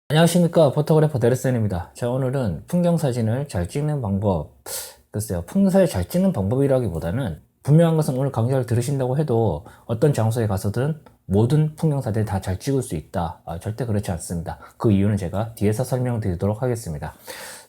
안녕하십니까, 포토그래퍼 데르센입니다. 자, 오늘은 풍경 사진을 잘 찍는 방법. 글쎄요, 풍사를 잘 찍는 방법이라기보다는 분명한 것은 오늘 강좌를 들으신다고 해도 어떤 장소에 가서든 모든 풍경 사진을 다 잘 찍을 수 있다. 절대 그렇지 않습니다. 그 이유는 제가 뒤에서 설명드리도록 하겠습니다.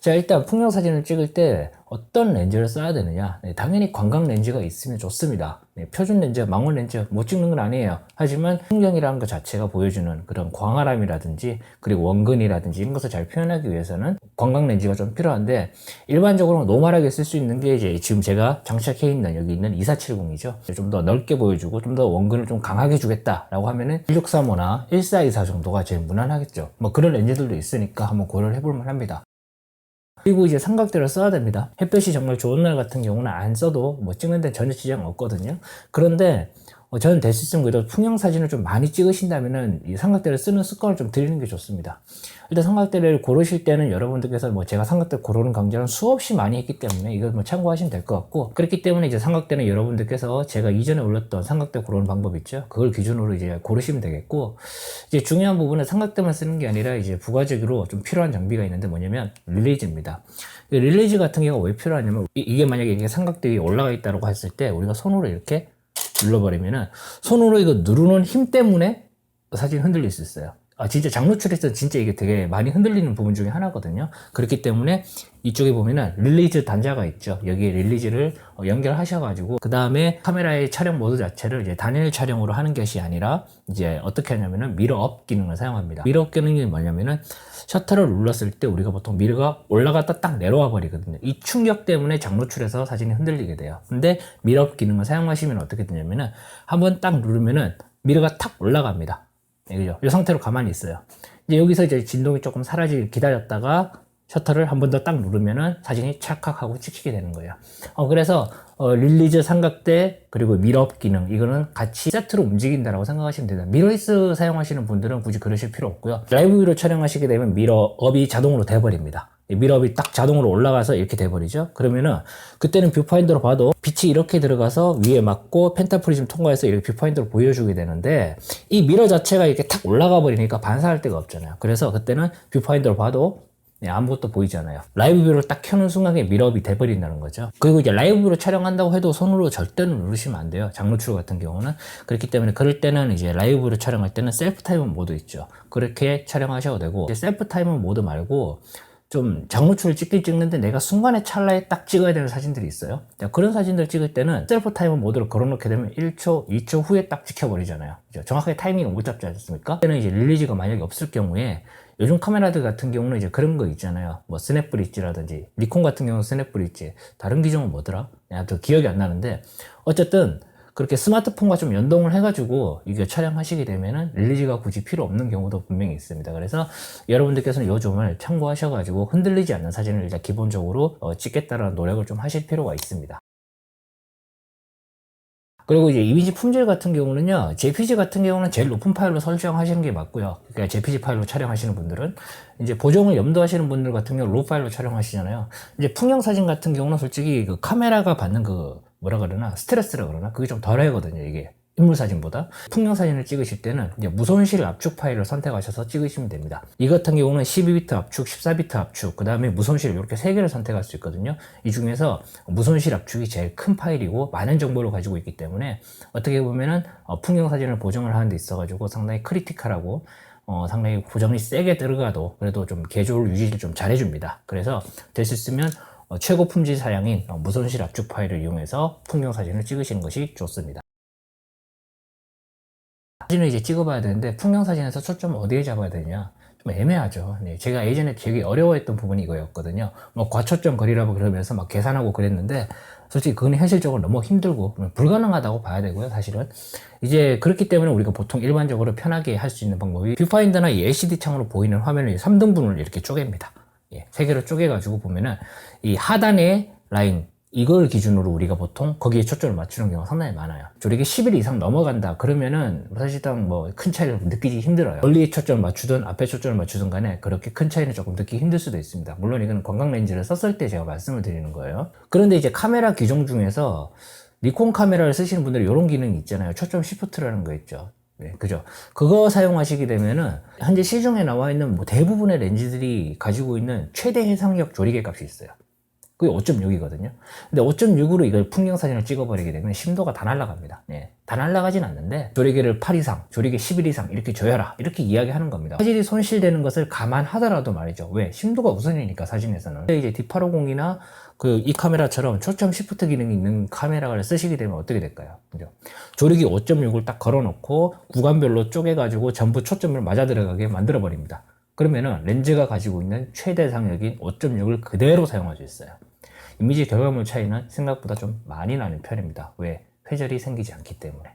자, 일단 풍경 사진을 찍을 때 어떤 렌즈를 써야 되느냐. 당연히 관광 렌즈가 있으면 좋습니다. 표준 렌즈, 망원 렌즈 못 찍는 건 아니에요. 하지만 풍경이라는 것 자체가 보여주는 그런 광활함이라든지 그리고 원근이라든지 이런 것을 잘 표현하기 위해서는 관광 렌즈가 좀 필요한데, 일반적으로 노멀하게 쓸 수 있는 게 이제 지금 제가 장착해 있는 여기 있는 2470이죠. 좀 더 넓게 보여주고 좀 더 원근을 좀 강하게 주겠다라고 하면은 1635나 1424 정도가 제일 무난하겠죠. 뭐 그런 렌즈들도 있으니까 한번 고려를 해볼 만합니다. 그리고 이제 삼각대를 써야 됩니다. 햇볕이 정말 좋은 날 같은 경우는 안 써도 뭐 찍는 데 전혀 지장 없거든요. 그런데 저는 될 수 있으면 그래도 풍경 사진을 좀 많이 찍으신다면은 이 삼각대를 쓰는 습관을 좀 들이는 게 좋습니다. 일단 삼각대를 고르실 때는 여러분들께서 뭐 제가 삼각대 고르는 강좌는 수없이 많이 했기 때문에 이걸 뭐 참고하시면 될 것 같고, 그렇기 때문에 이제 삼각대는 여러분들께서 제가 이전에 올렸던 삼각대 고르는 방법 있죠. 그걸 기준으로 이제 고르시면 되겠고, 이제 중요한 부분은 삼각대만 쓰는 게 아니라 이제 부가적으로 좀 필요한 장비가 있는데 뭐냐면 릴레이즈입니다. 릴레이즈 같은 경우가 왜 필요하냐면 이게 만약에 이게 삼각대 위에 올라가 있다고 했을 때 우리가 손으로 이렇게 눌러버리면은 손으로 이거 누르는 힘 때문에 사진이 흔들릴 수 있어요. 진짜 장노출에서 진짜 이게 되게 많이 흔들리는 부분 중에 하나거든요. 그렇기 때문에 이쪽에 보면은 릴리즈 단자가 있죠. 여기에 릴리즈를 연결하셔가지고 그 다음에 카메라의 촬영 모드 자체를 이제 단일 촬영으로 하는 것이 아니라 이제 어떻게 하냐면은 미러업 기능을 사용합니다. 미러업 기능이 뭐냐면은 셔터를 눌렀을 때 우리가 보통 미러가 올라갔다 딱 내려와 버리거든요. 이 충격 때문에 장노출에서 사진이 흔들리게 돼요. 근데 미러업 기능을 사용하시면 어떻게 되냐면은 한번 딱 누르면은 미러가 탁 올라갑니다. 그죠? 이 상태로 가만히 있어요. 이제 여기서 이제 진동이 조금 사라지길 기다렸다가 셔터를 한 번 더 딱 누르면은 사진이 찰칵하고 찍히게 되는 거예요. 그래서 릴리즈 삼각대 그리고 미러업 기능, 이거는 같이 세트로 움직인다라고 생각하시면 됩니다. 미러리스 사용하시는 분들은 굳이 그러실 필요 없고요. 라이브 뷰로 촬영하시게 되면 미러업이 자동으로 돼버립니다. 미러업이 딱 자동으로 올라가서 이렇게 돼버리죠. 그러면은 그때는 뷰파인더로 봐도 빛이 이렇게 들어가서 위에 맞고 펜타프리즘 통과해서 이렇게 뷰파인더로 보여주게 되는데, 이 미러 자체가 이렇게 탁 올라가 버리니까 반사할 데가 없잖아요. 그래서 그때는 뷰파인더로 봐도 아무것도 보이지 않아요. 라이브 뷰를 딱 켜는 순간에 미러업이 돼버린다는 거죠. 그리고 이제 라이브 뷰로 촬영한다고 해도 손으로 절대로 누르시면 안 돼요. 장노출 같은 경우는. 그렇기 때문에 그럴 때는 이제 라이브 뷰로 촬영할 때는 셀프 타이머 모드 있죠. 그렇게 촬영하셔도 되고, 이제 셀프 타이머 모드 말고 좀 장노출을 찍는데 내가 순간에 찰나에 딱 찍어야 되는 사진들이 있어요. 그런 사진들 찍을 때는 셀프 타이머 모드로 걸어놓게 되면 1초, 2초 후에 딱 찍혀버리잖아요. 정확하게 타이밍을 못 잡지 않습니까? 그때는 이제 릴리즈가 만약에 없을 경우에 요즘 카메라들 같은 경우는 이제 그런 거 있잖아요. 뭐 스냅 브릿지라든지, 니콘 같은 경우는 스냅 브릿지, 다른 기종은 뭐더라? 또 기억이 안 나는데, 어쨌든 그렇게 스마트폰과 좀 연동을 해가지고 이게 촬영하시게 되면은 릴리즈가 굳이 필요 없는 경우도 분명히 있습니다. 그래서 여러분들께서는 요 점을 참고하셔가지고 흔들리지 않는 사진을 일단 기본적으로 찍겠다라는 노력을 좀 하실 필요가 있습니다. 그리고 이제 이미지 품질 같은 경우는요, JPG 같은 경우는 제일 높은 파일로 설정하시는 게 맞고요. 그러니까 JPG 파일로 촬영하시는 분들은, 이제 보정을 염두하시는 분들 같은 경우 로우 파일로 촬영하시잖아요. 이제 풍경 사진 같은 경우는 솔직히 그 카메라가 받는 그 뭐라 그러나 스트레스라 그러나 그게 좀 덜하거든요. 이게 인물 사진보다. 풍경 사진을 찍으실 때는 이제 무손실 압축 파일을 선택하셔서 찍으시면 됩니다. 이 같은 경우는 12비트 압축, 14비트 압축, 그 다음에 무손실, 이렇게 3개를 선택할 수 있거든요. 이 중에서 무손실 압축이 제일 큰 파일이고 많은 정보를 가지고 있기 때문에 어떻게 보면은 풍경 사진을 보정을 하는 데 있어가지고 상당히 크리티컬하고 상당히 보정이 세게 들어가도 그래도 좀 개조를 유지를 좀 잘해줍니다. 그래서 될 수 있으면 최고 품질 사양인 무손실 압축 파일을 이용해서 풍경 사진을 찍으시는 것이 좋습니다. 사진을 이제 찍어봐야 되는데 풍경 사진에서 초점을 어디에 잡아야 되냐, 좀 애매하죠. 네, 제가 예전에 되게 어려워했던 부분이 이거였거든요. 뭐 과초점 거리라고 그러면서 막 계산하고 그랬는데 솔직히 그건 현실적으로 너무 힘들고 불가능하다고 봐야 되고요. 사실은 이제 그렇기 때문에 우리가 보통 일반적으로 편하게 할 수 있는 방법이 뷰파인더나 이 LCD 창으로 보이는 화면을 3등분을 이렇게 쪼갭니다. 3개로 쪼개가지고 보면은 이 하단의 라인, 이걸 기준으로 우리가 보통 거기에 초점을 맞추는 경우가 상당히 많아요. 이게 10일 이상 넘어간다 그러면은 사실상 뭐 큰 차이를 느끼기 힘들어요. 멀리에 초점을 맞추든 앞에 초점을 맞추든 간에 그렇게 큰 차이는 조금 느끼기 힘들 수도 있습니다. 물론 이건 관광 렌즈를 썼을 때 제가 말씀을 드리는 거예요. 그런데 이제 카메라 기종 중에서 니콘 카메라를 쓰시는 분들이 이런 기능이 있잖아요. 초점 시프트라는 거 있죠. 네, 그죠. 그거 사용하시게 되면은 현재 시중에 나와 있는 뭐 대부분의 렌즈들이 가지고 있는 최대 해상력 조리개 값이 있어요. 그게 5.6이거든요. 근데 5.6으로 이걸 풍경 사진을 찍어버리게 되면 심도가 다 날아갑니다. 네, 다 날아가진 않는데 조리개를 8 이상, 조리개 11 이상 이렇게 줘야라 이렇게 이야기하는 겁니다. 화질이 손실되는 것을 감안하더라도 말이죠. 왜? 심도가 우선이니까 사진에서는. 근데 이제 D850이나 이 카메라처럼 초점 시프트 기능이 있는 카메라를 쓰시게 되면 어떻게 될까요? 그죠? 조리개 5.6을 딱 걸어놓고 구간별로 쪼개가지고 전부 초점을 맞아 들어가게 만들어 버립니다. 그러면은 렌즈가 가지고 있는 최대 상역인 5.6을 그대로 사용할 수 있어요. 이미지 결과물 차이는 생각보다 좀 많이 나는 편입니다. 왜? 회절이 생기지 않기 때문에.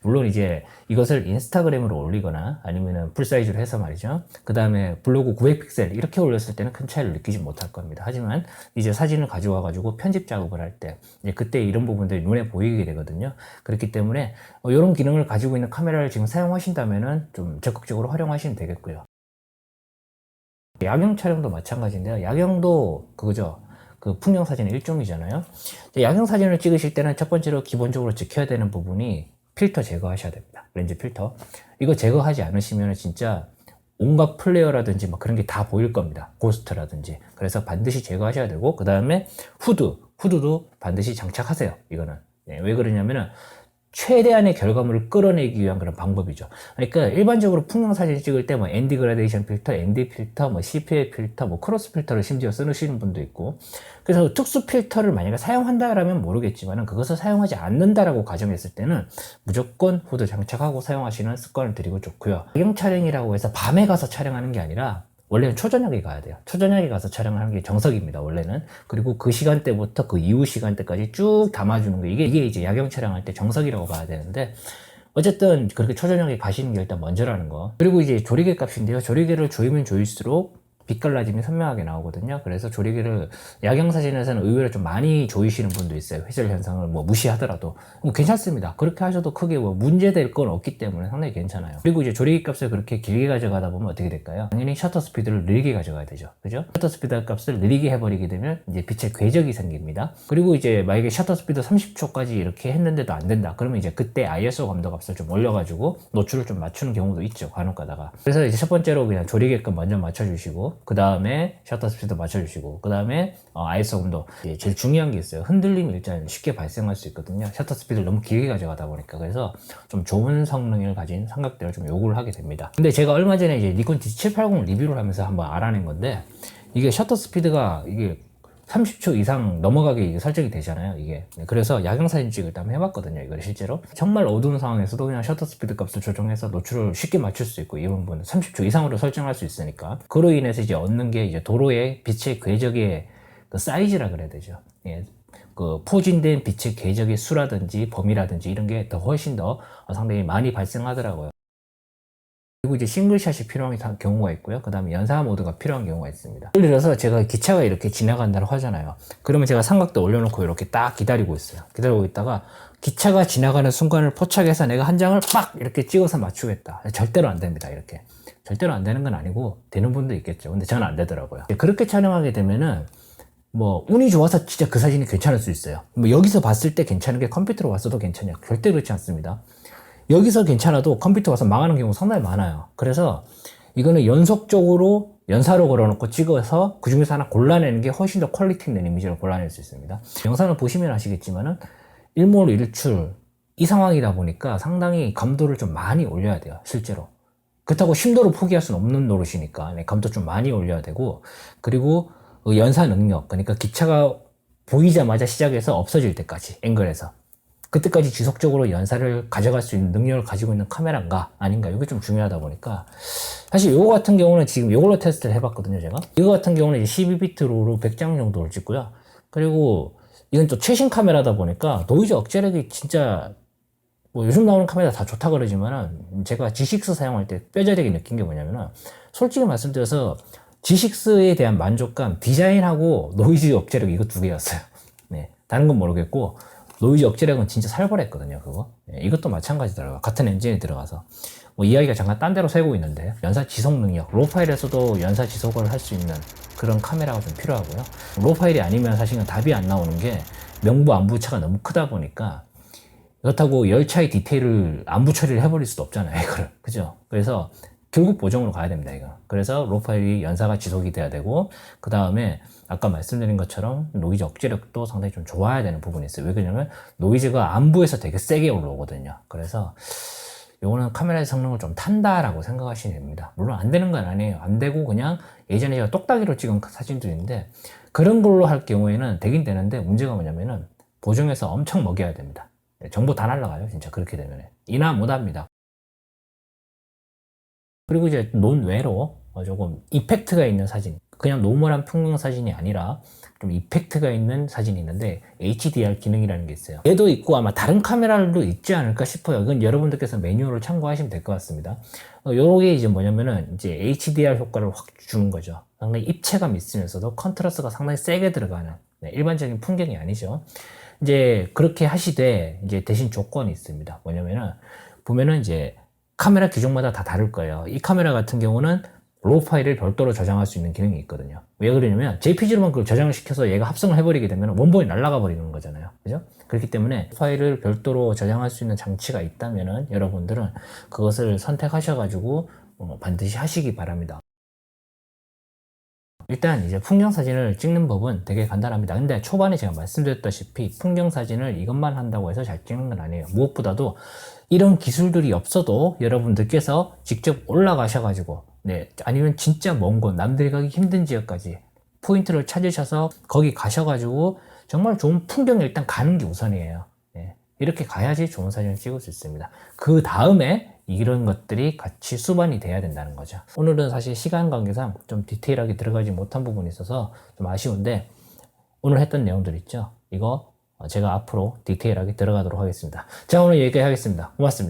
물론 이제 이것을 인스타그램으로 올리거나 아니면은 풀사이즈로 해서 말이죠. 그 다음에 블로그 900픽셀 이렇게 올렸을 때는 큰 차이를 느끼지 못할 겁니다. 하지만 이제 사진을 가져와 가지고 편집 작업을 할 때 그때 이런 부분들이 눈에 보이게 되거든요. 그렇기 때문에 이런 기능을 가지고 있는 카메라를 지금 사용하신다면은 좀 적극적으로 활용하시면 되겠고요. 야경 촬영도 마찬가지인데요. 야경도 그거죠. 그 풍경 사진의 일종이잖아요. 야경 사진을 찍으실 때는 첫 번째로 기본적으로 지켜야 되는 부분이 필터 제거하셔야 됩니다. 렌즈 필터. 이거 제거하지 않으시면 진짜 온갖 플레어라든지 막 그런 게 다 보일 겁니다. 고스트라든지. 그래서 반드시 제거하셔야 되고, 그 다음에 후드도 반드시 장착하세요. 이거는. 왜 그러냐면은 최대한의 결과물을 끌어내기 위한 그런 방법이죠. 그러니까 일반적으로 풍경 사진 찍을 때 뭐 ND 그라데이션 필터, ND 필터, 뭐 CPA 필터, 뭐 크로스 필터를 심지어 쓰시는 분도 있고, 그래서 특수 필터를 만약에 사용한다라면 모르겠지만 그것을 사용하지 않는다라고 가정했을 때는 무조건 후드 장착하고 사용하시는 습관을 드리고 좋고요. 야경 촬영이라고 해서 밤에 가서 촬영하는 게 아니라 원래는 초저녁에 가야 돼요. 초저녁에 가서 촬영을 하는 게 정석입니다, 원래는. 그리고 그 시간대부터 그 이후 시간대까지 쭉 담아주는 거. 이게 이제 야경 촬영할 때 정석이라고 봐야 되는데, 어쨌든 그렇게 초저녁에 가시는 게 일단 먼저라는 거. 그리고 이제 조리개 값인데요. 조리개를 조이면 조일수록 빛 갈라짐이 선명하게 나오거든요. 그래서 조리개를 야경 사진에서는 의외로 좀 많이 조이시는 분도 있어요. 회절 현상을 뭐 무시하더라도 괜찮습니다. 그렇게 하셔도 크게 뭐 문제될 건 없기 때문에 상당히 괜찮아요. 그리고 이제 조리개 값을 그렇게 길게 가져가다 보면 어떻게 될까요? 당연히 셔터 스피드를 느리게 가져가야 되죠. 그죠? 셔터 스피드 값을 느리게 해버리게 되면 이제 빛의 궤적이 생깁니다. 그리고 이제 만약에 셔터 스피드 30초까지 이렇게 했는데도 안 된다. 그러면 이제 그때 ISO 감도 값을 좀 올려가지고 노출을 좀 맞추는 경우도 있죠. 간혹 가다가. 그래서 이제 첫 번째로 그냥 조리개 값 먼저 맞춰주시고, 그 다음에 셔터 스피드 맞춰주시고, 그 다음에 ISO 감도. 제일 중요한 게 있어요. 흔들림이 일단 쉽게 발생할 수 있거든요. 셔터 스피드를 너무 길게 가져가다 보니까. 그래서 좀 좋은 성능을 가진 삼각대를 좀 요구를 하게 됩니다. 근데 제가 얼마 전에 이제 니콘 D780 리뷰를 하면서 한번 알아낸 건데, 이게 셔터 스피드가 이게 30초 이상 넘어가게 설정이 되잖아요, 이게. 그래서 야경 사진 찍을 때 한번 해봤거든요, 이걸 실제로. 정말 어두운 상황에서도 그냥 셔터 스피드 값을 조정해서 노출을 쉽게 맞출 수 있고, 이 부분은 30초 이상으로 설정할 수 있으니까. 그로 인해서 이제 얻는 게 이제 도로의 빛의 궤적의 그 사이즈라 그래야 되죠. 예. 그 포진된 빛의 궤적의 수라든지 범위라든지 이런 게 더 훨씬 더 상당히 많이 발생하더라고요. 그리고 이제 싱글샷이 필요한 경우가 있고요. 그 다음에 연사 모드가 필요한 경우가 있습니다. 예를 들어서 제가 기차가 이렇게 지나간다고 하잖아요. 그러면 제가 삼각대 올려놓고 이렇게 딱 기다리고 있어요. 기다리고 있다가 기차가 지나가는 순간을 포착해서 내가 한 장을 빡 이렇게 찍어서 맞추겠다. 절대로 안 됩니다. 이렇게. 절대로 안 되는 건 아니고 되는 분도 있겠죠. 근데 저는 안 되더라고요. 그렇게 촬영하게 되면은 뭐 운이 좋아서 진짜 그 사진이 괜찮을 수 있어요. 뭐 여기서 봤을 때 괜찮은 게 컴퓨터로 봤어도 괜찮냐? 절대 그렇지 않습니다. 여기서 괜찮아도 컴퓨터 와서 망하는 경우 상당히 많아요. 그래서 이거는 연속적으로 연사로 걸어놓고 찍어서 그 중에서 하나 골라내는 게 훨씬 더 퀄리티 있는 이미지를 골라낼 수 있습니다. 영상을 보시면 아시겠지만은 일몰일출 이 상황이다 보니까 상당히 감도를 좀 많이 올려야 돼요, 실제로. 그렇다고 심도를 포기할 수는 없는 노릇이니까 감도 좀 많이 올려야 되고, 그리고 연사 능력, 그러니까 기차가 보이자마자 시작해서 없어질 때까지 앵글에서 그때까지 지속적으로 연사를 가져갈 수 있는 능력을 가지고 있는 카메라인가 아닌가, 이게 좀 중요하다 보니까 사실 이거 같은 경우는 지금 이걸로 테스트를 해봤거든요, 제가. 이거 같은 경우는 이제 12비트 롤로 100장 정도를 찍고요. 그리고 이건 또 최신 카메라다 보니까 노이즈 억제력이 진짜 뭐 요즘 나오는 카메라 다 좋다 그러지만은 제가 G6 사용할 때 뼈저리게 느낀 게 뭐냐면은, 솔직히 말씀드려서 G6에 대한 만족감, 디자인하고 노이즈 억제력 이거 두 개였어요. 네, 다른 건 모르겠고 노이즈 억제력은 진짜 살벌했거든요, 그거. 네, 이것도 마찬가지더라고요. 같은 엔진에 들어가서. 뭐 이야기가 잠깐 딴 데로 새고 있는데, 연사 지속 능력, 로 파일에서도 연사 지속을 할 수 있는 그런 카메라가 좀 필요하고요. 로 파일이 아니면 사실은 답이 안 나오는 게 명부 안부 차가 너무 크다 보니까 그렇다고 열차의 디테일을 안부 처리를 해버릴 수도 없잖아요, 이거를. 그죠? 그래서 결국 보정으로 가야 됩니다, 이거. 그래서 로 파일이 연사가 지속이 돼야 되고, 그 다음에 아까 말씀드린 것처럼 노이즈 억제력도 상당히 좀 좋아야 되는 부분이 있어요. 왜 그러냐면 노이즈가 안부에서 되게 세게 올라오거든요. 그래서 요거는 카메라의 성능을 좀 탄다라고 생각하시면 됩니다. 물론 안 되는 건 아니에요. 안 되고 그냥 예전에 제가 똑딱이로 찍은 사진도 있는데 그런 걸로 할 경우에는 되긴 되는데 문제가 뭐냐면은 보정해서 엄청 먹여야 됩니다. 정보 다 날라가요, 진짜 그렇게 되면. 이나 못합니다. 그리고 이제 논외로 조금 이펙트가 있는 사진, 그냥 노멀한 풍경 사진이 아니라 좀 이펙트가 있는 사진이 있는데 HDR 기능이라는 게 있어요. 얘도 있고 아마 다른 카메라도 있지 않을까 싶어요. 이건 여러분들께서 매뉴얼을 참고하시면 될 것 같습니다. 요게 이제 뭐냐면은 이제 HDR 효과를 확 주는 거죠. 상당히 입체감 있으면서도 컨트라스트가 상당히 세게 들어가는, 일반적인 풍경이 아니죠. 이제 그렇게 하시되 이제 대신 조건이 있습니다. 뭐냐면은 보면은 이제 카메라 기종마다 다 다를 거예요. 이 카메라 같은 경우는 로우 파일을 별도로 저장할 수 있는 기능이 있거든요. 왜 그러냐면 JPG로만 그걸 저장을 시켜서 얘가 합성을 해버리게 되면 원본이 날아가 버리는 거잖아요. 그죠? 그렇기 때문에 파일을 별도로 저장할 수 있는 장치가 있다면은 여러분들은 그것을 선택하셔가지고 반드시 하시기 바랍니다. 일단 이제 풍경 사진을 찍는 법은 되게 간단합니다. 근데 초반에 제가 말씀드렸다시피 풍경 사진을 이것만 한다고 해서 잘 찍는 건 아니에요. 무엇보다도 이런 기술들이 없어도 여러분들께서 직접 올라가셔가지고, 아니면 진짜 먼 곳, 남들이 가기 힘든 지역까지 포인트를 찾으셔서 거기 가셔가지고 정말 좋은 풍경을 일단 가는 게 우선이에요. 이렇게 가야지 좋은 사진을 찍을 수 있습니다. 그 다음에 이런 것들이 같이 수반이 돼야 된다는 거죠. 오늘은 사실 시간 관계상 좀 디테일하게 들어가지 못한 부분이 있어서 좀 아쉬운데, 오늘 했던 내용들 있죠? 이거 제가 앞으로 디테일하게 들어가도록 하겠습니다. 자, 오늘 여기까지 하겠습니다. 고맙습니다.